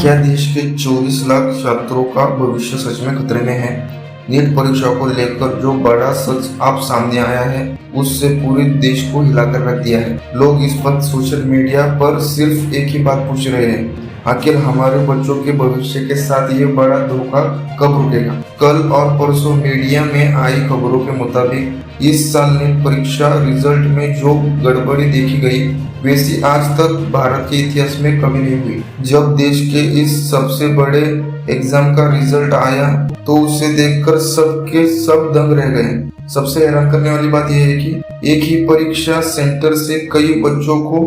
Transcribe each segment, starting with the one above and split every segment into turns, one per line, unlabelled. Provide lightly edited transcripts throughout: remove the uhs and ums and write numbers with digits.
क्या देश के 24 लाख छात्रों का भविष्य सच में खतरे में है? नीट परीक्षा को लेकर जो बड़ा सच अब सामने आया है उससे पूरे देश को हिलाकर रख दिया है। लोग इस वक्त सोशल मीडिया पर सिर्फ एक ही बात पूछ रहे हैं, आखिर हमारे बच्चों के भविष्य के साथ ये बड़ा धोखा कब रुकेगा? कल और परसों मीडिया में आई खबरों के मुताबिक इस साल नीट परीक्षा रिजल्ट में जो गड़बड़ी देखी गई वैसी आज तक भारत के इतिहास में कभी नहीं हुई। जब देश के इस सबसे बड़े एग्जाम का रिजल्ट आया तो उसे देखकर सबके सब दंग रह गए। सबसे हैरान करने वाली बात यह है कि एक ही परीक्षा सेंटर से कई बच्चों को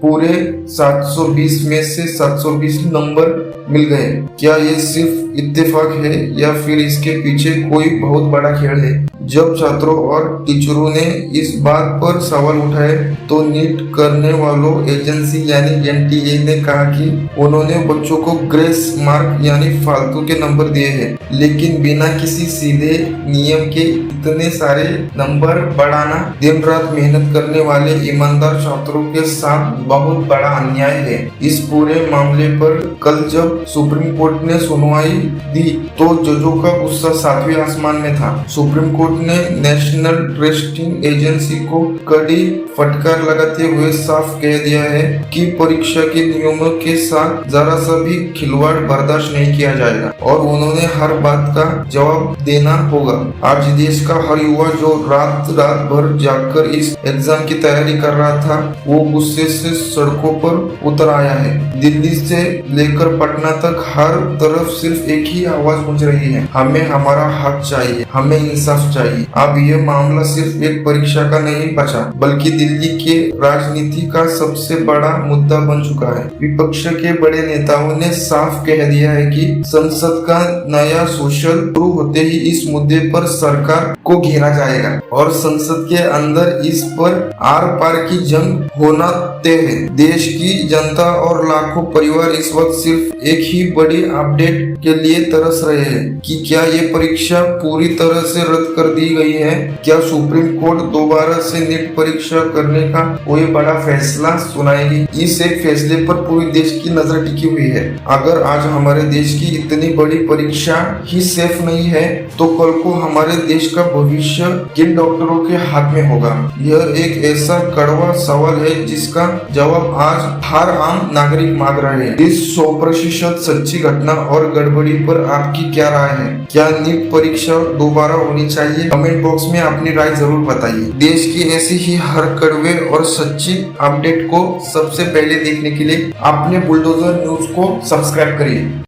पूरे 720 में से 720 नंबर मिल गए। क्या ये सिर्फ इत्तेफाक है या फिर इसके पीछे कोई बहुत बड़ा खेल है? जब छात्रों और टीचरों ने इस बात पर सवाल उठाए तो नीट करने वालों एजेंसी यानी एनटीए ने कहा कि उन्होंने बच्चों को ग्रेस मार्क यानी फालतू के नंबर दिए हैं, लेकिन बिना किसी सीधे नियम के इतने सारे नंबर बढ़ाना दिन रात मेहनत करने वाले ईमानदार छात्रों के साथ बहुत बड़ा अन्याय है। इस पूरे मामले पर कल जब सुप्रीम कोर्ट ने सुनवाई दी तो जजों का गुस्सा 7वें आसमान में था। सुप्रीम कोर्ट ने नेशनल टेस्टिंग एजेंसी को कड़ी फटकार लगाते हुए साफ कह दिया है कि परीक्षा के नियमों के साथ जरा सा भी खिलवाड़ बर्दाश्त नहीं किया जाएगा और उन्होंने हर बात का जवाब देना होगा। आज देश का हर युवा जो रात भर जागकर इस एग्जाम की तैयारी कर रहा था वो गुस्से से सड़कों पर उतर आया है। दिल्ली से लेकर पटना तक हर तरफ सिर्फ एक ही आवाज गूंज रही है, हमें हमारा हक चाहिए, हमें इंसाफ चाहिए। अब यह मामला सिर्फ एक परीक्षा का नहीं बचा बल्कि दिल्ली के राजनीति का सबसे बड़ा मुद्दा बन चुका है। विपक्ष के बड़े नेताओं ने साफ कह दिया है कि संसद का नया सेशन शुरू होते ही इस मुद्दे पर सरकार को घेरा जाएगा और संसद के अंदर इस पर आर पार की जंग होना तय है। देश की जनता और लाखों परिवार इस वक्त सिर्फ एक ही बड़ी अपडेट के लिए तरस रहे हैं कि क्या ये परीक्षा पूरी तरह से रद्द कर दी गई है? क्या सुप्रीम कोर्ट दोबारा से नीट परीक्षा करने का कोई बड़ा फैसला सुनाएगी? इस एक फैसले पर पूरे देश की नजर टिकी हुई है। अगर आज हमारे देश की इतनी बड़ी परीक्षा ही सेफ नहीं है तो कल को हमारे देश का भविष्य किन डॉक्टरों के हाथ में होगा? यह एक ऐसा कड़वा सवाल है जिसका जवाब आज हर आम नागरिक मांग रहे हैं। इस 100% सच्ची घटना और गड़बड़ी पर आपकी क्या राय है? क्या नीट परीक्षा दोबारा होनी चाहिए? कमेंट बॉक्स में अपनी राय जरूर बताइए। देश की ऐसी ही हर कड़वे और सच्ची अपडेट को सबसे पहले देखने के लिए अपने बुलडोजर न्यूज को सब्सक्राइब करिए।